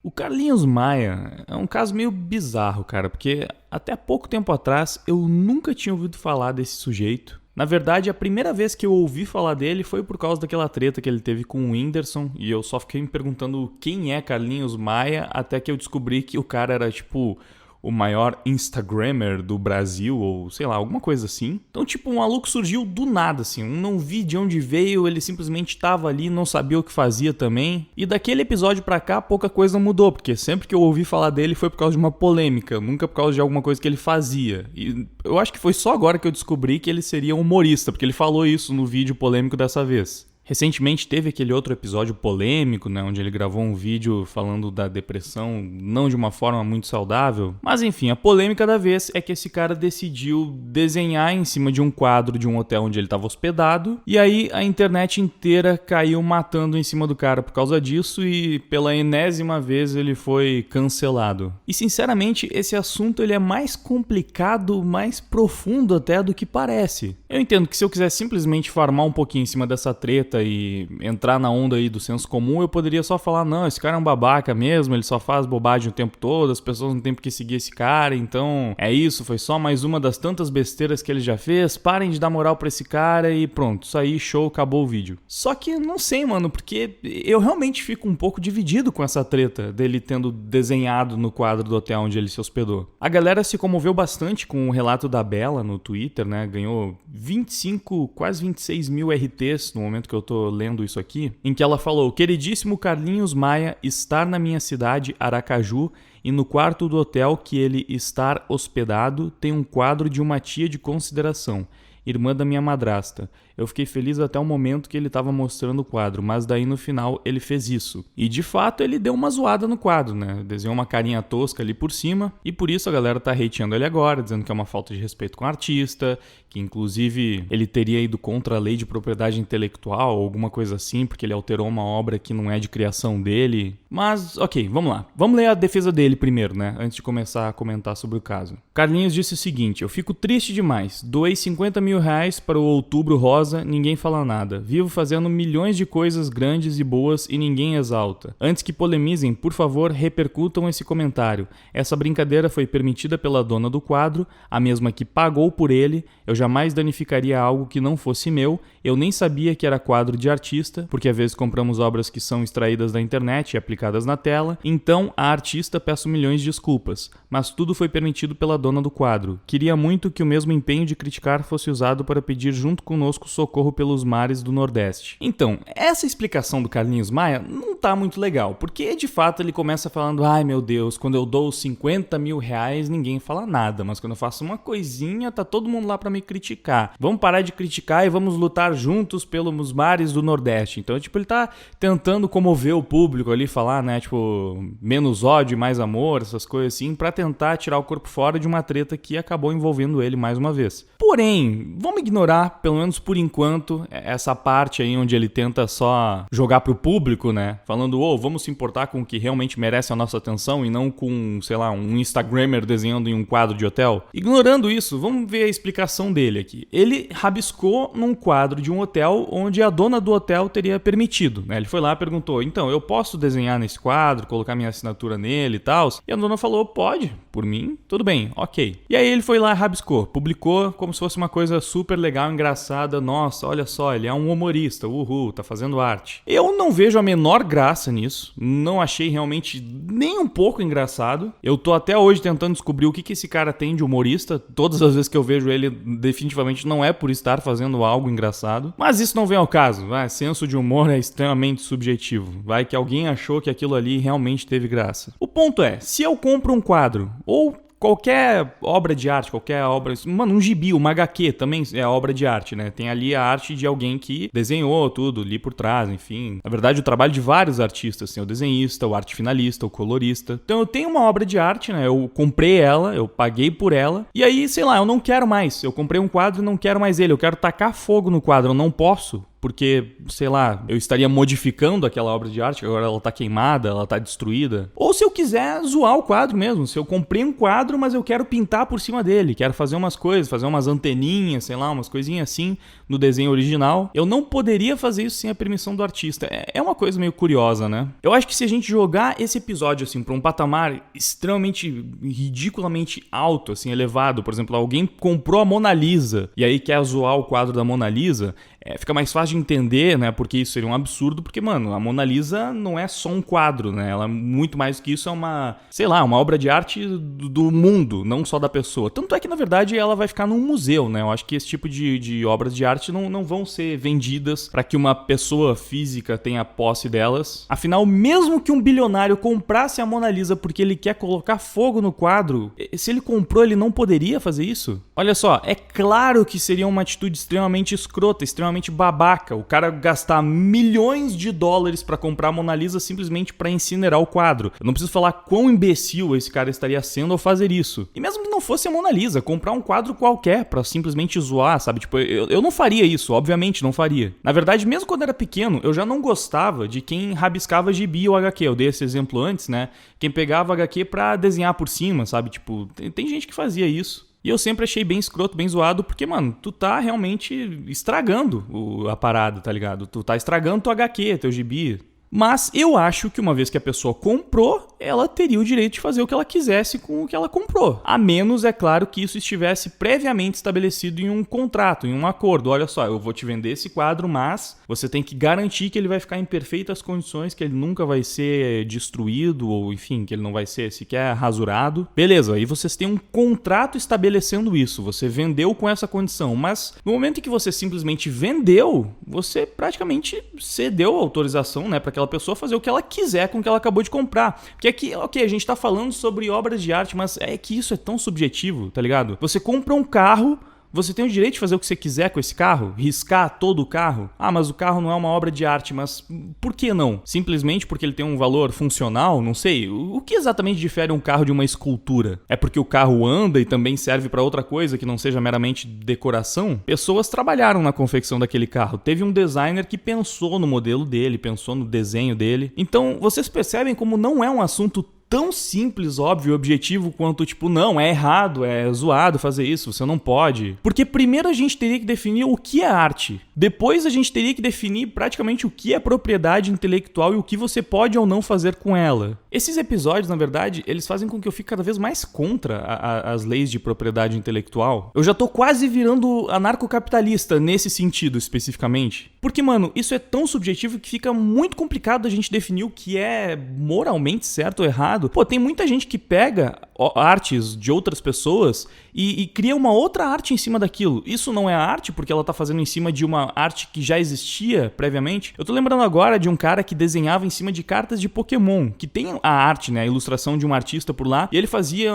O Carlinhos Maia é um caso meio bizarro, cara, porque até pouco tempo atrás eu nunca tinha ouvido falar desse sujeito. Na verdade, a primeira vez que eu ouvi falar dele foi por causa daquela treta que ele teve com o Whindersson, e eu só fiquei me perguntando quem é Carlinhos Maia, até que eu descobri que o cara era tipo o maior Instagrammer do Brasil, ou sei lá, alguma coisa assim. Então, tipo, um maluco surgiu do nada, assim. Eu não vi de onde veio, ele simplesmente tava ali, não sabia o que fazia também. E daquele episódio pra cá, pouca coisa mudou, porque sempre que eu ouvi falar dele foi por causa de uma polêmica, nunca por causa de alguma coisa que ele fazia. E eu acho que foi só agora que eu descobri que ele seria um humorista, porque ele falou isso no vídeo polêmico dessa vez. Recentemente teve aquele outro episódio polêmico, né, onde ele gravou um vídeo falando da depressão, não de uma forma muito saudável. Mas enfim, a polêmica da vez é que esse cara decidiu desenhar em cima de um quadro de um hotel onde ele estava hospedado, e aí a internet inteira caiu matando em cima do cara por causa disso, e pela enésima vez ele foi cancelado. E sinceramente, esse assunto ele é mais complicado, mais profundo até do que parece. Eu entendo que se eu quiser simplesmente farmar um pouquinho em cima dessa treta e entrar na onda aí do senso comum, eu poderia só falar, não, esse cara é um babaca mesmo, ele só faz bobagem o tempo todo, as pessoas não têm por que seguir esse cara, então é isso, foi só mais uma das tantas besteiras que ele já fez, parem de dar moral pra esse cara e pronto, isso aí, show, acabou o vídeo. Só que não sei, mano, porque eu realmente fico um pouco dividido com essa treta dele tendo desenhado no quadro do hotel onde ele se hospedou. A galera se comoveu bastante com o relato da Bela no Twitter, né, ganhou 25, quase 26 mil RTs no momento que eu tô lendo isso aqui, em que ela falou: queridíssimo Carlinhos Maia estar na minha cidade, Aracaju, e no quarto do hotel que ele estar hospedado tem um quadro de uma tia de consideração, irmã da minha madrasta. Eu fiquei feliz até o momento que ele estava mostrando o quadro, mas daí no final ele fez isso. E de fato ele deu uma zoada no quadro, né? Desenhou uma carinha tosca ali por cima, e por isso a galera tá hateando ele agora, dizendo que é uma falta de respeito com o artista, que inclusive ele teria ido contra a lei de propriedade intelectual ou alguma coisa assim, porque ele alterou uma obra que não é de criação dele. Mas, ok, vamos lá. Vamos ler a defesa dele primeiro, né? Antes de começar a comentar sobre o caso. Carlinhos disse o seguinte: eu fico triste demais. Doei 50 mil reais para o Outubro Rosa, ninguém fala nada. Vivo fazendo milhões de coisas grandes e boas e ninguém exalta. Antes que polemizem, por favor, repercutam esse comentário. Essa brincadeira foi permitida pela dona do quadro, a mesma que pagou por ele. Eu jamais danificaria algo que não fosse meu. Eu nem sabia que era quadro de artista, porque às vezes compramos obras que são extraídas da internet e aplicadas na tela. Então, a artista peço milhões de desculpas. Mas tudo foi permitido pela dona do quadro. Queria muito que o mesmo empenho de criticar fosse usado para pedir junto conosco socorro pelos mares do Nordeste. Então, essa explicação do Carlinhos Maia não tá muito legal, porque de fato ele começa falando: ai meu Deus, quando eu dou 50 mil reais ninguém fala nada, mas quando eu faço uma coisinha tá todo mundo lá pra me criticar. Vamos parar de criticar e vamos lutar juntos pelos mares do Nordeste. Então, tipo, ele tá tentando comover o público ali, falar, né, tipo, menos ódio e mais amor, essas coisas assim, pra tentar tirar o corpo fora de uma treta que acabou envolvendo ele mais uma vez. Porém, vamos ignorar, pelo menos por enquanto, essa parte aí onde ele tenta só jogar pro público, né? Falando, vamos se importar com o que realmente merece a nossa atenção e não com, sei lá, um Instagrammer desenhando em um quadro de hotel. Ignorando isso, vamos ver a explicação dele aqui. Ele rabiscou num quadro de um hotel onde a dona do hotel teria permitido, né? Ele foi lá e perguntou: então, eu posso desenhar nesse quadro, colocar minha assinatura nele e tal? E a dona falou: pode, por mim, tudo bem, ok. E aí ele foi lá e rabiscou, publicou como se fosse uma coisa super legal, engraçada. Nossa, olha só, ele é um humorista, uhul, tá fazendo arte. Eu não vejo a menor graça nisso, não achei realmente nem um pouco engraçado. Eu tô até hoje tentando descobrir o que esse cara tem de humorista. Todas as vezes que eu vejo ele, definitivamente não é por estar fazendo algo engraçado. Mas isso não vem ao caso, vai, senso de humor é extremamente subjetivo. Vai que alguém achou que aquilo ali realmente teve graça. O ponto é, se eu compro um quadro, ou qualquer obra de arte, qualquer obra... Mano, um gibi, uma HQ também é obra de arte, né? Tem ali a arte de alguém que desenhou tudo ali por trás, enfim. Na verdade, o trabalho de vários artistas, assim, o desenhista, o arte finalista, o colorista. Então eu tenho uma obra de arte, né? Eu comprei ela, eu paguei por ela. E aí, sei lá, eu não quero mais. Eu comprei um quadro e não quero mais ele. Eu quero tacar fogo no quadro, eu não posso. porque, sei lá, eu estaria modificando aquela obra de arte, agora ela tá queimada, ela tá destruída. Ou se eu quiser zoar o quadro mesmo, se eu comprei um quadro, mas eu quero pintar por cima dele, quero fazer umas coisas, fazer umas anteninhas, sei lá, umas coisinhas assim no desenho original, eu não poderia fazer isso sem a permissão do artista. É uma coisa meio curiosa, né? Eu acho que se a gente jogar esse episódio, assim, pra um patamar extremamente, ridiculamente alto, assim, elevado, por exemplo, alguém comprou a Mona Lisa e aí quer zoar o quadro da Mona Lisa, fica mais fácil de entender, né, porque isso seria um absurdo, porque, mano, a Mona Lisa não é só um quadro, né, ela é muito mais do que isso, é uma, sei lá, uma obra de arte do mundo, não só da pessoa. Tanto é que, na verdade, ela vai ficar num museu, né, eu acho que esse tipo de obras de arte não vão ser vendidas para que uma pessoa física tenha posse delas. Afinal, mesmo que um bilionário comprasse a Mona Lisa porque ele quer colocar fogo no quadro, se ele comprou, ele não poderia fazer isso? Olha só, é claro que seria uma atitude extremamente escrota, extremamente babaca, o cara gastar milhões de dólares pra comprar a Mona Lisa simplesmente pra incinerar o quadro. Eu não preciso falar quão imbecil esse cara estaria sendo ao fazer isso. E mesmo que não fosse a Mona Lisa, comprar um quadro qualquer pra simplesmente zoar, sabe? Tipo, eu não faria isso, obviamente não faria. Na verdade, mesmo quando era pequeno, eu já não gostava de quem rabiscava gibi ou HQ. Eu dei esse exemplo antes, né? Quem pegava HQ pra desenhar por cima, sabe? Tipo, tem gente que fazia isso. E eu sempre achei bem escroto, bem zoado, porque, mano, tu tá realmente estragando a parada, tá ligado? Tu tá estragando tua HQ, teu gibi. Mas eu acho que uma vez que a pessoa comprou, ela teria o direito de fazer o que ela quisesse com o que ela comprou. A menos, é claro, que isso estivesse previamente estabelecido em um contrato, em um acordo. Olha só, eu vou te vender esse quadro, mas você tem que garantir que ele vai ficar em perfeitas condições, que ele nunca vai ser destruído, ou enfim, que ele não vai ser sequer rasurado. Beleza, aí vocês têm um contrato estabelecendo isso. Você vendeu com essa condição, mas no momento em que você simplesmente vendeu, você praticamente cedeu a autorização, né, para aquela pessoa fazer o que ela quiser com o que ela acabou de comprar. Porque aqui, ok, a gente tá falando sobre obras de arte, mas é que isso é tão subjetivo, tá ligado? Você compra um carro, você tem o direito de fazer o que você quiser com esse carro? Riscar todo o carro? Ah, mas o carro não é uma obra de arte, mas por que não? Simplesmente porque ele tem um valor funcional? Não sei. O que exatamente difere um carro de uma escultura? É porque o carro anda e também serve para outra coisa que não seja meramente decoração? Pessoas trabalharam na confecção daquele carro. Teve um designer que pensou no modelo dele, pensou no desenho dele. Então, vocês percebem como não é um assunto tão simples, óbvio, objetivo quanto, tipo, não, é errado, é zoado fazer isso, você não pode. Porque primeiro a gente teria que definir o que é arte. Depois a gente teria que definir praticamente o que é propriedade intelectual e o que você pode ou não fazer com ela. Esses episódios, na verdade, eles fazem com que eu fique cada vez mais contra as leis de propriedade intelectual. Eu já tô quase virando anarcocapitalista nesse sentido, especificamente. Porque, mano, isso é tão subjetivo que fica muito complicado a gente definir o que é moralmente certo ou errado. Pô, tem muita gente que pega artes de outras pessoas e cria uma outra arte em cima daquilo. Isso não é arte porque ela tá fazendo em cima de uma arte que já existia previamente. Eu tô lembrando agora de um cara que desenhava em cima de cartas de Pokémon, que tem a arte, né, a ilustração de um artista por lá, e ele fazia,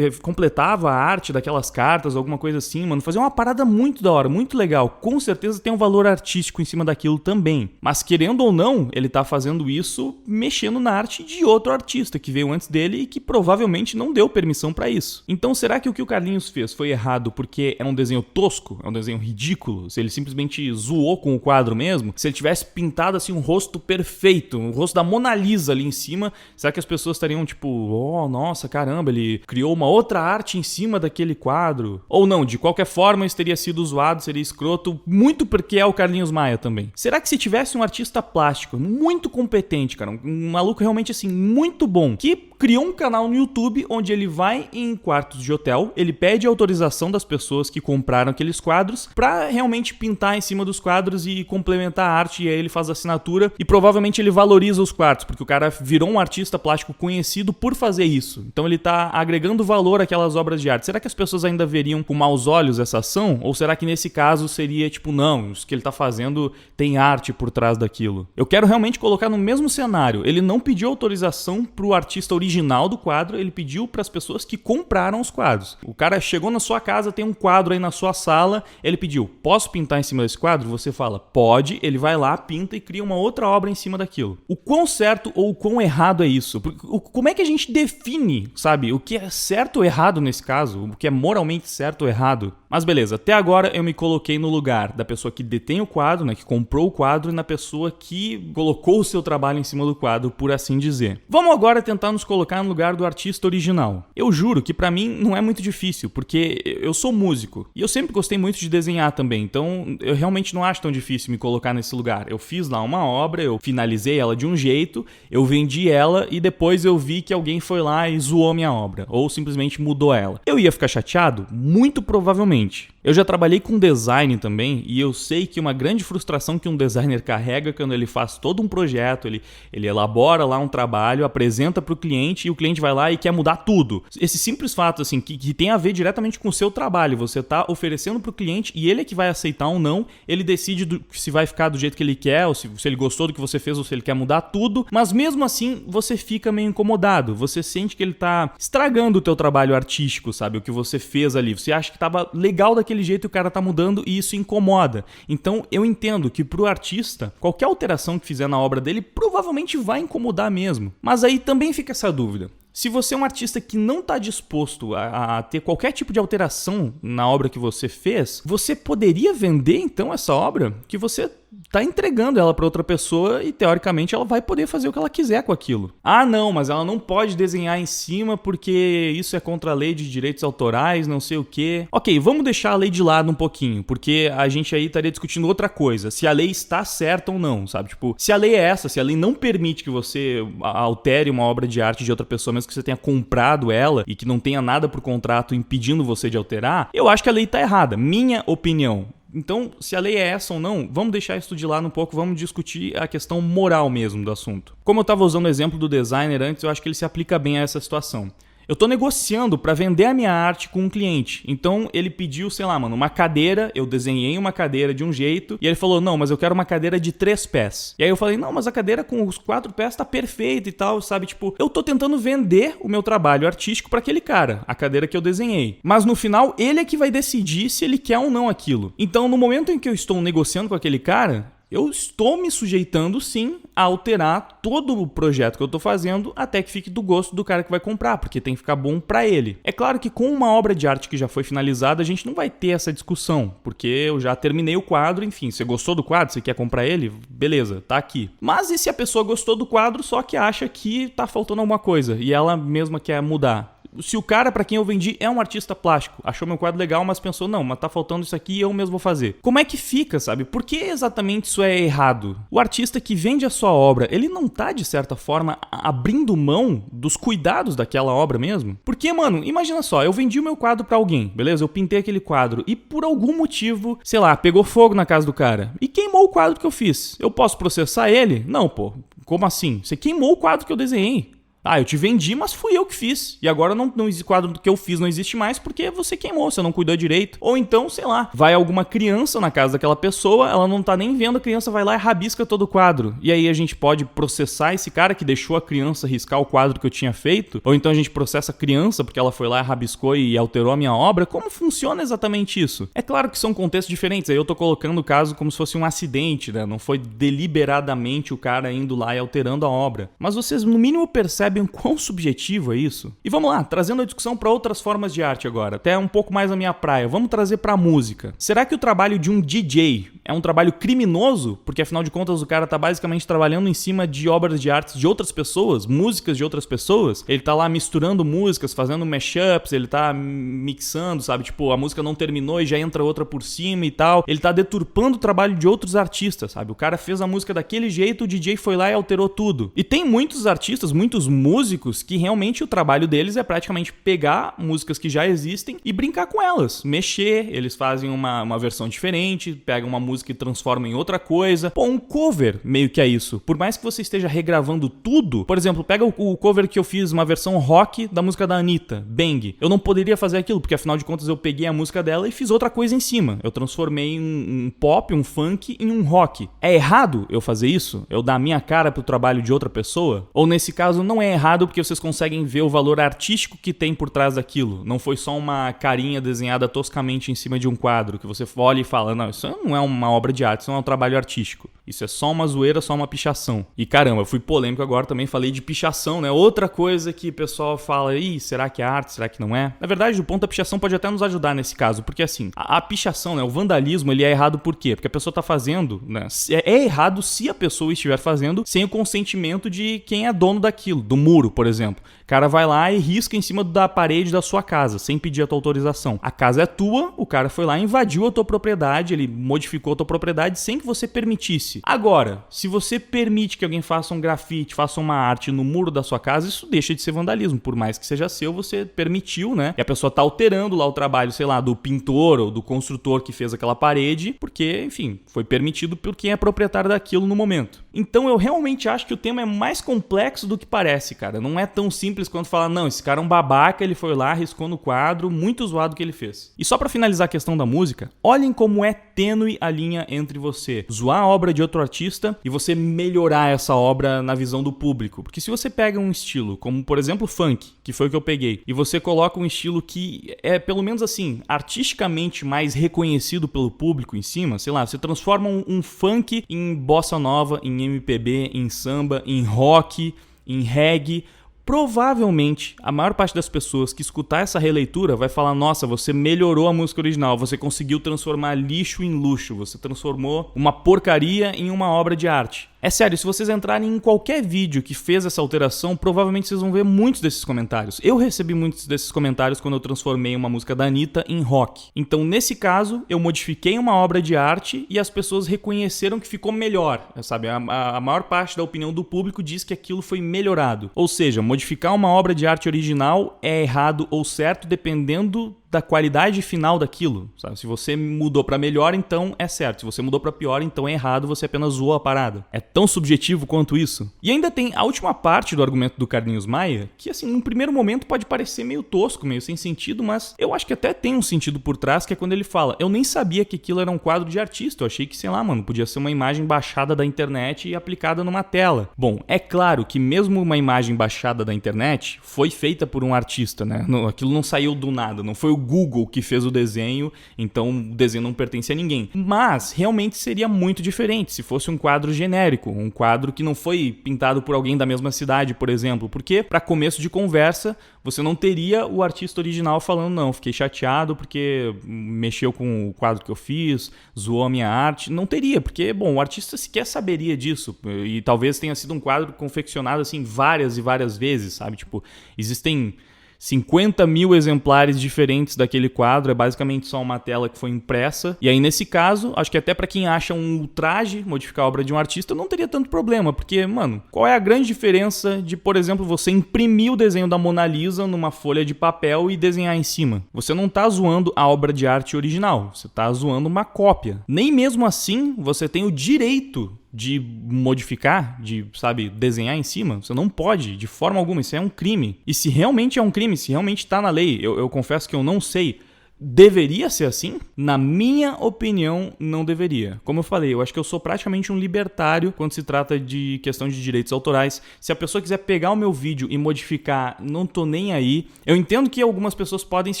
completava a arte daquelas cartas, alguma coisa assim, mano, fazia uma parada muito da hora, muito legal. Com certeza tem um valor artístico em cima daquilo também. Mas querendo ou não, ele tá fazendo isso mexendo na arte de outro artista que veio antes dele e que provavelmente não deu permissão pra isso. Então será que o Carlinhos fez foi errado porque é um desenho tosco? É um desenho ridículo? Se ele simplesmente zoou com o quadro mesmo? Se ele tivesse pintado assim um rosto perfeito, um rosto da Mona Lisa ali em cima, será que as pessoas estariam tipo, oh, nossa, caramba, ele criou uma outra arte em cima daquele quadro? Ou não, de qualquer forma isso teria sido zoado, seria escroto, muito porque é o Carlinhos Maia também. Será que se tivesse um artista plástico muito competente, cara, um maluco realmente assim, muito bom, que criou um canal no YouTube onde ele vai em quartos de hotel, ele pede autorização das pessoas que compraram aqueles quadros pra realmente pintar em cima dos quadros e complementar a arte, e aí ele faz a assinatura e provavelmente ele valoriza os quartos, porque o cara virou um artista plástico conhecido por fazer isso. Então ele tá agregando valor àquelas obras de arte. Será que as pessoas ainda veriam com maus olhos essa ação? Ou será que nesse caso seria tipo, não, isso que ele tá fazendo tem arte por trás daquilo? Eu quero realmente colocar no mesmo cenário. Ele não pediu autorização pro artista original do quadro, ele pediu pras pessoas que compraram os quadros. O cara chegou na sua casa, tem um quadro aí na sua sala, ele pediu, posso pintar em cima desse quadro? Você fala, pode, ele vai lá, pinta e cria uma outra obra em cima daquilo. O quão certo ou o quão errado é isso? Como é que a gente define, sabe, o que é certo ou errado nesse caso? O que é moralmente certo ou errado? Mas beleza, até agora eu me coloquei no lugar da pessoa que detém o quadro, né, que comprou o quadro, e na pessoa que colocou o seu trabalho em cima do quadro, por assim dizer. Vamos agora tentar nos colocar no lugar do artista original. Eu juro que pra mim não é muito difícil, porque eu sou músico e eu sempre gostei muito de desenhar também, então eu realmente não acho tão difícil me colocar nesse lugar. Eu fiz lá uma obra, eu finalizei ela de um jeito, eu vendi ela e depois eu vi que alguém foi lá e zoou minha obra, ou simplesmente mudou ela. Eu ia ficar chateado? Muito provavelmente. Eu já trabalhei com design também e eu sei que uma grande frustração que um designer carrega quando ele faz todo um projeto, ele elabora lá um trabalho, apresenta para o cliente e o cliente vai lá e quer mudar tudo. Esse simples fato assim, que tem a ver diretamente com o seu trabalho, você está oferecendo para o cliente e ele é que vai aceitar ou não, ele decide se vai ficar do jeito que ele quer, ou se ele gostou do que você fez ou se ele quer mudar tudo, mas mesmo assim você fica meio incomodado, você sente que ele está estragando o teu trabalho artístico, sabe, o que você fez ali, você acha que estava legal daquele jeito e o cara tá mudando e isso incomoda. Então eu entendo que pro artista, qualquer alteração que fizer na obra dele provavelmente vai incomodar mesmo. Mas aí também fica essa dúvida. Se você é um artista que não está disposto a ter qualquer tipo de alteração na obra que você fez, você poderia vender então essa obra que você está entregando ela para outra pessoa e teoricamente ela vai poder fazer o que ela quiser com aquilo. Ah não, mas ela não pode desenhar em cima porque isso é contra a lei de direitos autorais, não sei o quê. Ok, vamos deixar a lei de lado um pouquinho, porque a gente aí estaria discutindo outra coisa, se a lei está certa ou não, sabe? Tipo, se a lei é essa, se a lei não permite que você altere uma obra de arte de outra pessoa, mesmo que você tenha comprado ela e que não tenha nada por contrato impedindo você de alterar, eu acho que a lei está errada, minha opinião. Então, se a lei é essa ou não, vamos deixar isso de lado um pouco, vamos discutir a questão moral mesmo do assunto. Como eu estava usando o exemplo do designer antes, eu acho que ele se aplica bem a essa situação. Eu tô negociando para vender a minha arte com um cliente. Então ele pediu, sei lá, mano, uma cadeira. Eu desenhei uma cadeira de um jeito. E ele falou, não, mas eu quero uma cadeira de 3 pés. E aí eu falei, não, mas a cadeira com os 4 pés tá perfeita e tal, sabe? Tipo, eu tô tentando vender o meu trabalho artístico para aquele cara, a cadeira que eu desenhei. Mas no final, ele é que vai decidir se ele quer ou não aquilo. Então, no momento em que eu estou negociando com aquele cara, eu estou me sujeitando, sim, a alterar todo o projeto que eu estou fazendo até que fique do gosto do cara que vai comprar, porque tem que ficar bom para ele. É claro que com uma obra de arte que já foi finalizada, a gente não vai ter essa discussão, porque eu já terminei o quadro, enfim, você gostou do quadro, você quer comprar ele? Beleza, tá aqui. Mas e se a pessoa gostou do quadro, só que acha que tá faltando alguma coisa e ela mesma quer mudar? Se o cara para quem eu vendi é um artista plástico, achou meu quadro legal, mas pensou, não, mas tá faltando isso aqui e eu mesmo vou fazer. Como é que fica, sabe? Por que exatamente isso é errado? O artista que vende a sua obra, ele não tá, de certa forma, abrindo mão dos cuidados daquela obra mesmo? Porque, mano, imagina só, eu vendi o meu quadro pra alguém, beleza? Eu pintei aquele quadro e por algum motivo, sei lá, pegou fogo na casa do cara e queimou o quadro que eu fiz. Eu posso processar ele? Não, pô. Como assim? Você queimou o quadro que eu desenhei. Ah, eu te vendi, mas fui eu que fiz. E agora o quadro que eu fiz não existe mais porque você queimou, você não cuidou direito. Ou então, sei lá, vai alguma criança na casa daquela pessoa, ela não tá nem vendo, a criança vai lá e rabisca todo o quadro. E aí a gente pode processar esse cara que deixou a criança riscar o quadro que eu tinha feito. Ou então a gente processa a criança porque ela foi lá e rabiscou e alterou a minha obra. Como funciona exatamente isso? É claro que são contextos diferentes. Aí eu tô colocando o caso como se fosse um acidente, né? Não foi deliberadamente o cara indo lá e alterando a obra. Mas vocês no mínimo percebem quão subjetivo é isso? E vamos lá, trazendo a discussão para outras formas de arte agora, até um pouco mais a minha praia. Vamos trazer para a música. Será que o trabalho de um DJ é um trabalho criminoso? Porque afinal de contas o cara tá basicamente trabalhando em cima de obras de arte de outras pessoas, músicas de outras pessoas. Ele tá lá misturando músicas, fazendo mashups, ele tá mixando, sabe? Tipo, a música não terminou e já entra outra por cima e tal. Ele tá deturpando o trabalho de outros artistas, sabe? O cara fez a música daquele jeito, o DJ foi lá e alterou tudo. E tem muitos artistas, muitos músicos que realmente o trabalho deles é praticamente pegar músicas que já existem e brincar com elas, mexer, eles fazem uma versão diferente, pegam uma música e transformam em outra coisa. Pô, um cover meio que é isso. Por mais que você esteja regravando tudo, por exemplo, pega o cover que eu fiz, uma versão rock da música da Anitta, Bang. Eu não poderia fazer aquilo, porque afinal de contas eu peguei a música dela e fiz outra coisa em cima. Eu transformei um pop, um funk em um rock. É errado eu fazer isso? Eu dar a minha cara pro trabalho de outra pessoa? Ou nesse caso não é errado porque vocês conseguem ver o valor artístico que tem por trás daquilo. Não foi só uma carinha desenhada toscamente em cima de um quadro que você olha e fala, não, isso não é uma obra de arte, isso não é um trabalho artístico. Isso é só uma zoeira, só uma pichação. E caramba, eu fui polêmico agora também, falei de pichação, né? Outra coisa que o pessoal fala, será que é arte, será que não é? Na verdade, o ponto da pichação pode até nos ajudar nesse caso, porque assim, a pichação, né? O vandalismo, ele é errado por quê? Porque a pessoa tá fazendo, né? É errado se a pessoa estiver fazendo sem o consentimento de quem é dono daquilo, do muro, por exemplo. O cara vai lá e risca em cima da parede da sua casa, sem pedir a tua autorização. A casa é tua, o cara foi lá e invadiu a tua propriedade, ele modificou a tua propriedade sem que você permitisse. Agora, se você permite que alguém faça um grafite, faça uma arte no muro da sua casa, isso deixa de ser vandalismo. Por mais que seja seu, você permitiu, né? E a pessoa tá alterando lá o trabalho, sei lá, do pintor ou do construtor que fez aquela parede, porque, enfim, foi permitido por quem é proprietário daquilo no momento. Então eu realmente acho que o tema é mais complexo do que parece, cara. Não é tão simples quanto falar, não, esse cara é um babaca, ele foi lá, riscou no quadro, muito zoado o que ele fez. E só pra finalizar a questão da música, olhem como é tênue a linha entre você zoar a obra de outro artista e você melhorar essa obra na visão do público. Porque se você pega um estilo, como por exemplo funk, que foi o que eu peguei, e você coloca um estilo que é, pelo menos assim, artisticamente mais reconhecido pelo público em cima, sei lá, você transforma um funk em bossa nova, em MPB, em samba, em rock, em reggae. Provavelmente, a maior parte das pessoas que escutar essa releitura vai falar, nossa, você melhorou a música original, você conseguiu transformar lixo em luxo, você transformou uma porcaria em uma obra de arte. É sério, se vocês entrarem em qualquer vídeo que fez essa alteração, provavelmente vocês vão ver muitos desses comentários. Eu recebi muitos desses comentários quando eu transformei uma música da Anitta em rock. Então, nesse caso, eu modifiquei uma obra de arte e as pessoas reconheceram que ficou melhor, sabe? A maior parte da opinião do público diz que aquilo foi melhorado. Ou seja, modificar uma obra de arte original é errado ou certo dependendo da qualidade final daquilo, sabe? Se você mudou pra melhor, então é certo. Se você mudou pra pior, então é errado, você apenas zoou a parada. É tão subjetivo quanto isso. E ainda tem a última parte do argumento do Carlinhos Maia, que assim, num primeiro momento pode parecer meio tosco, meio sem sentido, mas eu acho que até tem um sentido por trás, que é quando ele fala, eu nem sabia que aquilo era um quadro de artista, eu achei que, sei lá, mano, podia ser uma imagem baixada da internet e aplicada numa tela. Bom, é claro que mesmo uma imagem baixada da internet foi feita por um artista, né? Aquilo não saiu do nada, não foi o Google que fez o desenho, então o desenho não pertence a ninguém. Mas realmente seria muito diferente se fosse um quadro genérico, um quadro que não foi pintado por alguém da mesma cidade, por exemplo, porque para começo de conversa você não teria o artista original falando, não, fiquei chateado porque mexeu com o quadro que eu fiz, zoou a minha arte. Não teria, porque, bom, o artista sequer saberia disso, e talvez tenha sido um quadro confeccionado assim várias e várias vezes, sabe? Tipo, existem 50 mil exemplares diferentes daquele quadro, é basicamente só uma tela que foi impressa. E aí, nesse caso, acho que até pra quem acha um ultraje modificar a obra de um artista, não teria tanto problema, porque, mano, qual é a grande diferença de, por exemplo, você imprimir o desenho da Mona Lisa numa folha de papel e desenhar em cima? Você não tá zoando a obra de arte original, você tá zoando uma cópia. Nem mesmo assim você tem o direito de modificar, de, sabe, desenhar em cima. Você não pode, de forma alguma, isso é um crime. E se realmente é um crime, se realmente tá na lei, eu confesso que eu não sei, deveria ser assim? Na minha opinião, não deveria. Como eu falei, eu acho que eu sou praticamente um libertário quando se trata de questão de direitos autorais. Se a pessoa quiser pegar o meu vídeo e modificar, não tô nem aí. Eu entendo que algumas pessoas podem se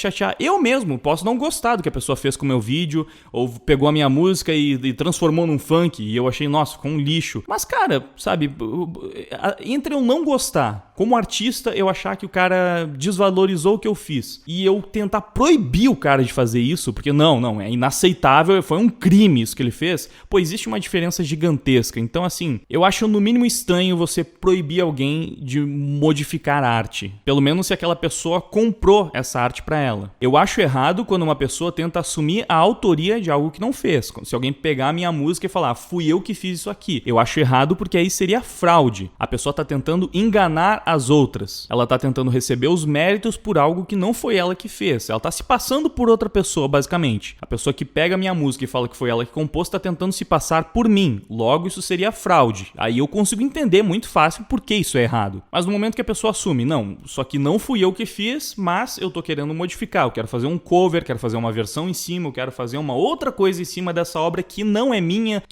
chatear. Eu mesmo posso não gostar do que a pessoa fez com o meu vídeo, ou pegou a minha música e transformou num funk, e eu achei, nossa, ficou um lixo. Mas, cara, sabe, entre eu não gostar, como artista, eu achar que o cara desvalorizou o que eu fiz, e eu tentar proibir o cara de fazer isso, porque não, é inaceitável, foi um crime isso que ele fez, pô, existe uma diferença gigantesca. Então, assim, eu acho no mínimo estranho você proibir alguém de modificar a arte, pelo menos se aquela pessoa comprou essa arte pra ela. Eu acho errado quando uma pessoa tenta assumir a autoria de algo que não fez. Se alguém pegar a minha música e falar, fui eu que fiz isso aqui, eu acho errado porque aí seria fraude. A pessoa tá tentando enganar as outras, ela tá tentando receber os méritos por algo que não foi ela que fez, ela tá se passando por outra pessoa, basicamente. A pessoa que pega a minha música e fala que foi ela que compôs está tentando se passar por mim. Logo, isso seria fraude. Aí eu consigo entender muito fácil por que isso é errado. Mas no momento que a pessoa assume, não, só que não fui eu que fiz, mas eu tô querendo modificar. Eu quero fazer um cover, quero fazer uma versão em cima, eu quero fazer uma outra coisa em cima dessa obra que não é minha,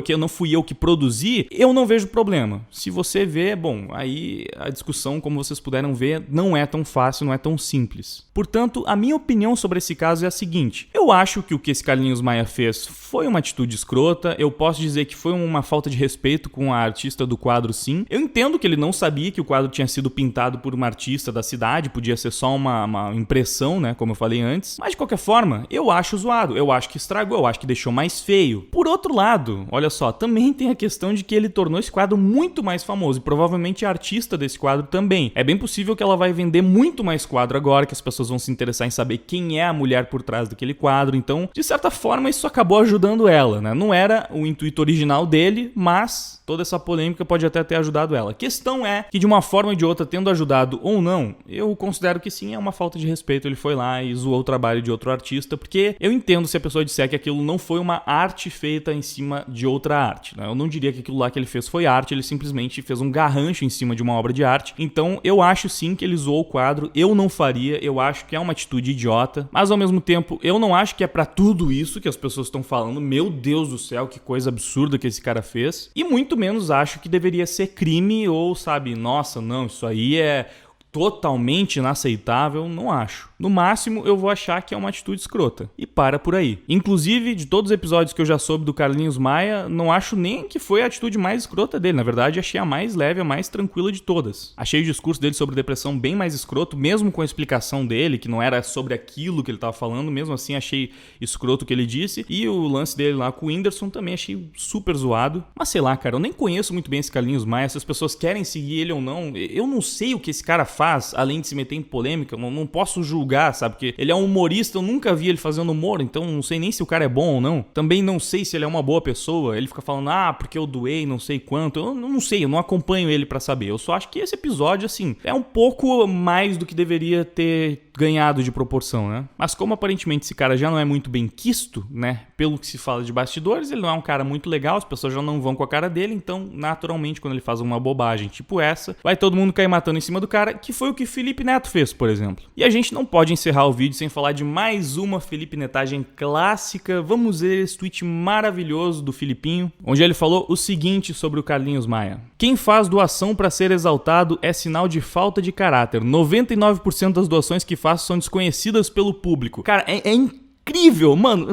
que não fui eu que produzi, eu não vejo problema. Se você vê, bom, aí a discussão discussão, como vocês puderam ver, não é tão fácil, não é tão simples. Portanto, a minha opinião sobre esse caso é a seguinte: eu acho que o que esse Carlinhos Maia fez foi uma atitude escrota, eu posso dizer que foi uma falta de respeito com a artista do quadro, sim. Eu entendo que ele não sabia que o quadro tinha sido pintado por uma artista da cidade, podia ser só uma impressão, né, como eu falei antes, mas de qualquer forma, eu acho zoado, eu acho que estragou, eu acho que deixou mais feio. Por outro lado, olha só, também tem a questão de que ele tornou esse quadro muito mais famoso, e provavelmente a artista desse quadro também. É bem possível que ela vai vender muito mais quadro agora, que as pessoas vão se interessar em saber quem é a mulher por trás daquele quadro, então, de certa forma, isso acabou ajudando ela, né? Não era o intuito original dele, mas toda essa polêmica pode até ter ajudado ela. A questão é que, de uma forma ou de outra, tendo ajudado ou não, eu considero que sim, é uma falta de respeito. Ele foi lá e zoou o trabalho de outro artista, porque eu entendo se a pessoa disser que aquilo não foi uma arte feita em cima de outra arte, né? Eu não diria que aquilo lá que ele fez foi arte, ele simplesmente fez um garrancho em cima de uma obra de arte. Então, eu acho sim que ele zoou o quadro, eu não faria, eu acho que é uma atitude idiota, mas ao mesmo tempo, eu não acho que é pra tudo isso que as pessoas estão falando. Meu Deus do céu, que coisa absurda que esse cara fez. E muito menos acho que deveria ser crime ou, sabe, nossa, não, isso aí é totalmente inaceitável, não acho. No máximo, eu vou achar que é uma atitude escrota. E para por aí. Inclusive, de todos os episódios que eu já soube do Carlinhos Maia, não acho nem que foi a atitude mais escrota dele. Na verdade, achei a mais leve, a mais tranquila de todas. Achei o discurso dele sobre depressão bem mais escroto, mesmo com a explicação dele, que não era sobre aquilo que ele estava falando. Mesmo assim, achei escroto o que ele disse. E o lance dele lá com o Whindersson também achei super zoado. Mas sei lá, cara, eu nem conheço muito bem esse Carlinhos Maia. Se as pessoas querem seguir ele ou não, eu não sei o que esse cara faz, além de se meter em polêmica. Eu não posso julgar, sabe? Porque ele é um humorista, eu nunca vi ele fazendo humor, então não sei nem se o cara é bom ou não. Também não sei se ele é uma boa pessoa. Ele fica falando, porque eu doei não sei quanto. Eu não sei, eu não acompanho ele pra saber. Eu só acho que esse episódio, assim, é um pouco mais do que deveria ter ganhado de proporção, né? Mas como aparentemente esse cara já não é muito bem quisto, né? Pelo que se fala de bastidores, ele não é um cara muito legal, as pessoas já não vão com a cara dele, então, naturalmente, quando ele faz uma bobagem tipo essa, vai todo mundo cair matando em cima do cara, que foi o que Felipe Neto fez, por exemplo. E a gente não pode encerrar o vídeo sem falar de mais uma Felipe Netagem clássica. Vamos ver esse tweet maravilhoso do Filipinho, onde ele falou o seguinte sobre o Carlinhos Maia: quem faz doação para ser exaltado é sinal de falta de caráter. 99% das doações que faço são desconhecidas pelo público. Cara, é incrível, mano.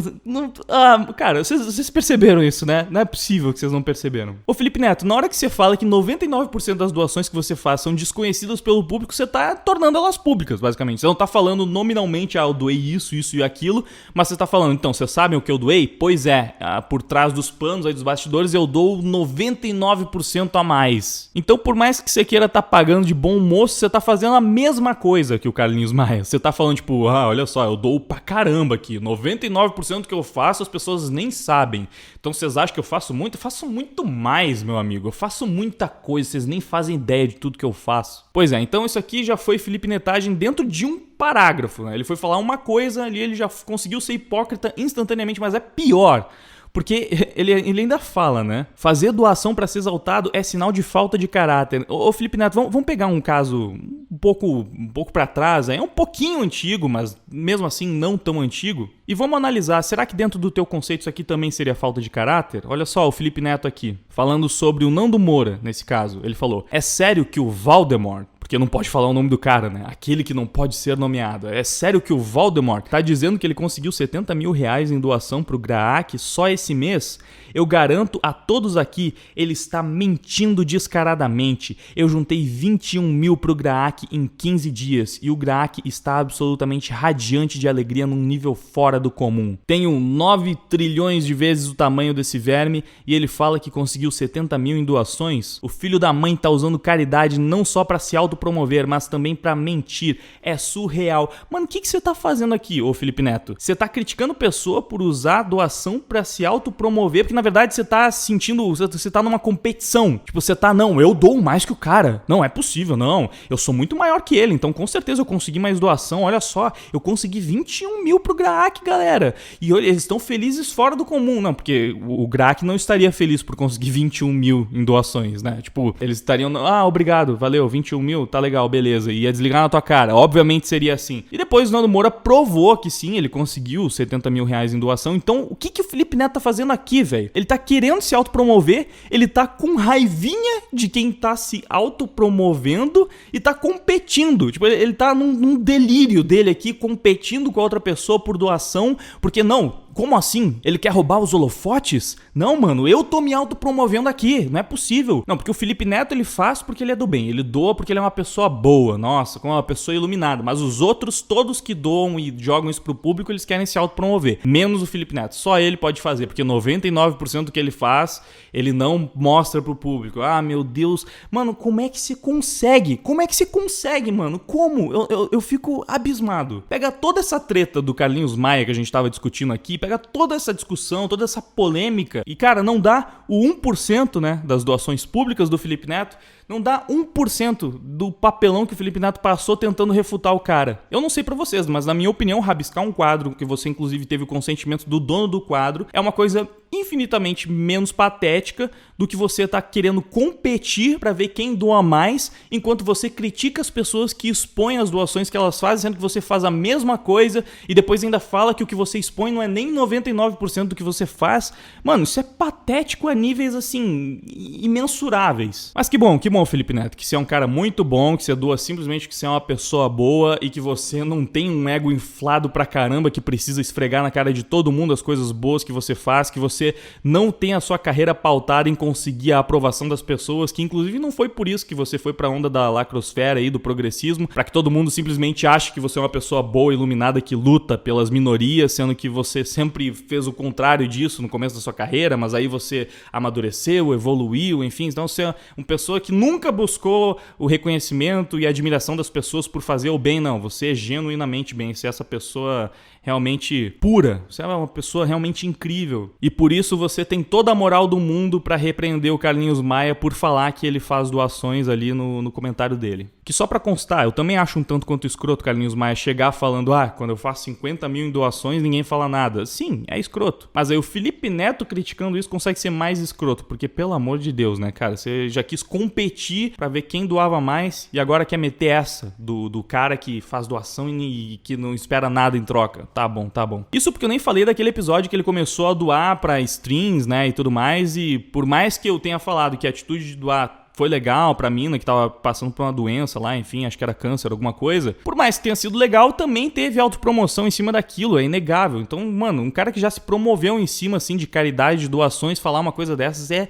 Cara, vocês perceberam isso, né? Não é possível que vocês não perceberam. Ô, Felipe Neto, na hora que você fala que 99% das doações que você faz são desconhecidas pelo público, você tá tornando elas públicas, basicamente. Você não tá falando nominalmente, eu doei isso e aquilo, mas você tá falando, então, vocês sabem o que eu doei? Pois é, por trás dos panos aí dos bastidores, eu dou 99% a mais. Então, por mais que você queira tá pagando de bom moço, você tá fazendo a mesma coisa que o Carlinhos Maia. Você tá falando, tipo, olha só, eu dou pra caramba aqui. 99% que eu faço, as pessoas nem sabem. Então vocês acham que eu faço muito? Eu faço muito mais, meu amigo. Eu faço muita coisa, vocês nem fazem ideia de tudo que eu faço. Pois é, então isso aqui já foi Felipe Netagem dentro de um parágrafo, né? Ele foi falar uma coisa ali, ele já conseguiu ser hipócrita instantaneamente, mas é pior. Porque ele ainda fala, né? Fazer doação pra ser exaltado é sinal de falta de caráter. Ô Felipe Neto, vamos pegar um caso um pouco pra trás. É um pouquinho antigo, mas mesmo assim não tão antigo. E vamos analisar, será que dentro do teu conceito isso aqui também seria falta de caráter? Olha só, o Felipe Neto aqui, falando sobre o Nando Moura, nesse caso. Ele falou, é sério que o Valdemort, porque não pode falar o nome do cara, né? Aquele que não pode ser nomeado. É sério que o Valdemort tá dizendo que ele conseguiu 70 mil reais em doação pro Graak só esse mês? Eu garanto a todos aqui, ele está mentindo descaradamente. Eu juntei 21 mil pro Graak em 15 dias e o Graak está absolutamente radiante de alegria num nível fora do comum. Tenho 9 trilhões de vezes o tamanho desse verme e ele fala que conseguiu 70 mil em doações? O filho da mãe tá usando caridade não só pra se autopromover, mas também pra mentir. É surreal. Mano, o que você tá fazendo aqui, ô Felipe Neto? Você tá criticando pessoa por usar doação pra se autopromover, porque na verdade você tá sentindo, você tá numa competição. Tipo, você tá, não, eu dou mais que o cara. Não, é possível, não. Eu sou muito maior que ele, então com certeza eu consegui mais doação. Olha só, eu consegui 21 mil pro Graak, galera. E eles estão felizes fora do comum. Não, porque o Graak não estaria feliz por conseguir 21 mil em doações, né? Tipo, eles estariam, obrigado, valeu, 21 mil. pouquinho, tá legal, beleza, ia desligar na tua cara. Obviamente seria assim. E depois o Nando Moura provou que sim, ele conseguiu 70 mil reais em doação. Então, o que o Felipe Neto tá fazendo aqui, velho? Ele tá querendo se autopromover, ele tá com raivinha de quem tá se autopromovendo e tá competindo. Tipo, ele tá num delírio dele aqui, competindo com a outra pessoa por doação, porque não... Como assim? Ele quer roubar os holofotes? Não, mano, eu tô me autopromovendo aqui, não é possível. Não, porque o Felipe Neto ele faz porque ele é do bem, ele doa porque ele é uma pessoa boa, nossa, como uma pessoa iluminada. Mas os outros, todos que doam e jogam isso pro público, eles querem se autopromover. Menos o Felipe Neto, só ele pode fazer, porque 99% do que ele faz, ele não mostra pro público. Ah, meu Deus, mano, como é que se consegue? Como é que se consegue, mano? Como? Eu fico abismado. Pega toda essa treta do Carlinhos Maia que a gente tava discutindo aqui, pega toda essa discussão, toda essa polêmica e, cara, não dá o 1%, né, das doações públicas do Felipe Neto, não dá 1% do papelão que o Felipe Neto passou tentando refutar o cara. Eu não sei pra vocês, mas na minha opinião, rabiscar um quadro, que você inclusive teve o consentimento do dono do quadro, é uma coisa infinitamente menos patética do que você tá querendo competir pra ver quem doa mais, enquanto você critica as pessoas que expõem as doações que elas fazem, sendo que você faz a mesma coisa e depois ainda fala que o que você expõe não é nem 99% do que você faz. Mano, isso é patético a níveis, assim, imensuráveis. Mas que bom, Felipe Neto, que você é um cara muito bom, que você doa simplesmente que você é uma pessoa boa e que você não tem um ego inflado pra caramba que precisa esfregar na cara de todo mundo as coisas boas que você faz, que você não tem a sua carreira pautada em conseguir a aprovação das pessoas, que inclusive não foi por isso que você foi pra onda da lacrosfera aí, do progressismo, pra que todo mundo simplesmente ache que você é uma pessoa boa, iluminada, que luta pelas minorias, sendo que você sempre fez o contrário disso no começo da sua carreira, mas aí você amadureceu, evoluiu, enfim, então você é uma pessoa que nunca buscou o reconhecimento e a admiração das pessoas por fazer o bem, não. Você é genuinamente bem, você é essa pessoa realmente pura, você é uma pessoa realmente incrível. E por isso você tem toda a moral do mundo pra repreender o Carlinhos Maia por falar que ele faz doações ali no comentário dele. Que só pra constar, eu também acho um tanto quanto escroto o Carlinhos Maia chegar falando, quando eu faço 50 mil em doações ninguém fala nada. Sim, é escroto. Mas aí o Felipe Neto criticando isso consegue ser mais escroto, porque pelo amor de Deus, né, cara, você já quis competir pra ver quem doava mais e agora quer meter essa do cara que faz doação e que não espera nada em troca. Tá bom, tá bom. Isso porque eu nem falei daquele episódio que ele começou a doar pra streams, né, e tudo mais, e por mais que eu tenha falado que a atitude de doar foi legal pra mina que tava passando por uma doença lá, enfim, acho que era câncer, alguma coisa. Por mais que tenha sido legal, também teve autopromoção em cima daquilo, é inegável. Então, mano, um cara que já se promoveu em cima, assim, de caridade, de doações, falar uma coisa dessas é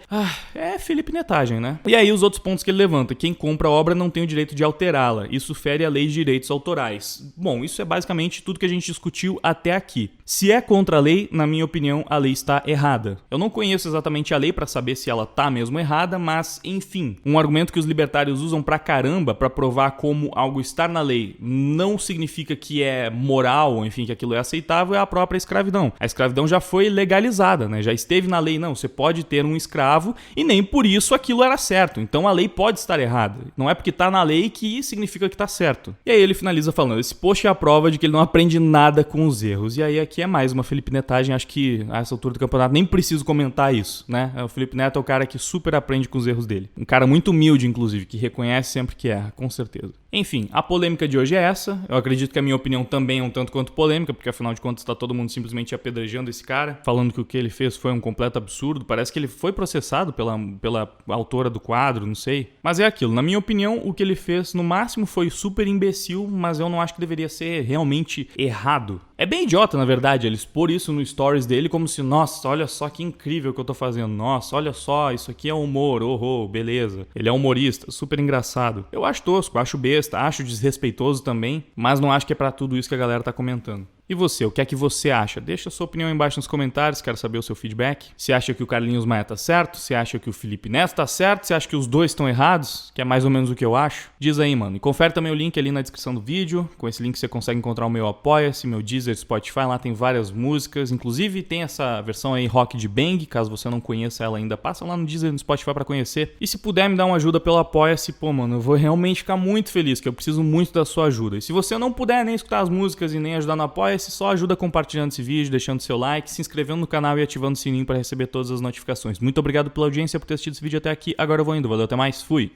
Felipe Netagem, né? E aí os outros pontos que ele levanta. Quem compra a obra não tem o direito de alterá-la. Isso fere a lei de direitos autorais. Bom, isso é basicamente tudo que a gente discutiu até aqui. Se é contra a lei, na minha opinião, a lei está errada. Eu não conheço exatamente a lei pra saber se ela tá mesmo errada, mas, enfim, um argumento que os libertários usam pra caramba pra provar como algo estar na lei não significa que é moral, ou enfim, que aquilo é aceitável, é a própria escravidão. A escravidão já foi legalizada, né? Já esteve na lei, não, você pode ter um escravo e nem por isso aquilo era certo. Então a lei pode estar errada. Não é porque tá na lei que significa que tá certo. E aí ele finaliza falando, esse post é a prova de que ele não aprende nada com os erros. E aí aqui é mais uma Felipe Netagem, acho que a essa altura do campeonato nem preciso comentar isso, né? O Felipe Neto é o cara que super aprende com os erros dele. Um cara muito humilde, inclusive, que reconhece sempre que erra, com certeza. Enfim, a polêmica de hoje é essa. Eu acredito que a minha opinião também é um tanto quanto polêmica, porque afinal de contas tá todo mundo simplesmente apedrejando esse cara, falando que o que ele fez foi um completo absurdo. Parece que ele foi processado pela autora do quadro, não sei. Mas é aquilo, na minha opinião, o que ele fez no máximo foi super imbecil, mas eu não acho que deveria ser realmente errado. É bem idiota, na verdade, ele expor isso no stories dele como se, nossa, olha só que incrível que eu tô fazendo. Nossa, olha só, isso aqui é humor, beleza. Ele é humorista, super engraçado. Eu acho tosco, acho besta, acho desrespeitoso também, mas não acho que é pra tudo isso que a galera tá comentando. E você, o que é que você acha? Deixa a sua opinião aí embaixo nos comentários, quero saber o seu feedback. Você acha que o Carlinhos Maia tá certo? Você acha que o Felipe Neto tá certo? Você acha que os dois estão errados? Que é mais ou menos o que eu acho? Diz aí, mano. E confere também o link ali na descrição do vídeo. Com esse link você consegue encontrar o meu Apoia-se, meu Deezer, Spotify. Lá tem várias músicas. Inclusive tem essa versão aí rock de Bang. Caso você não conheça ela ainda, passa lá no Deezer e no Spotify pra conhecer. E se puder me dar uma ajuda pelo Apoia-se, pô, mano, eu vou realmente ficar muito feliz, que eu preciso muito da sua ajuda. E se você não puder nem escutar as músicas e nem ajudar no Apoia-se, só ajuda compartilhando esse vídeo, deixando seu like, se inscrevendo no canal e ativando o sininho para receber todas as notificações. Muito obrigado pela audiência, por ter assistido esse vídeo até aqui. Agora eu vou indo. Valeu, até mais. Fui!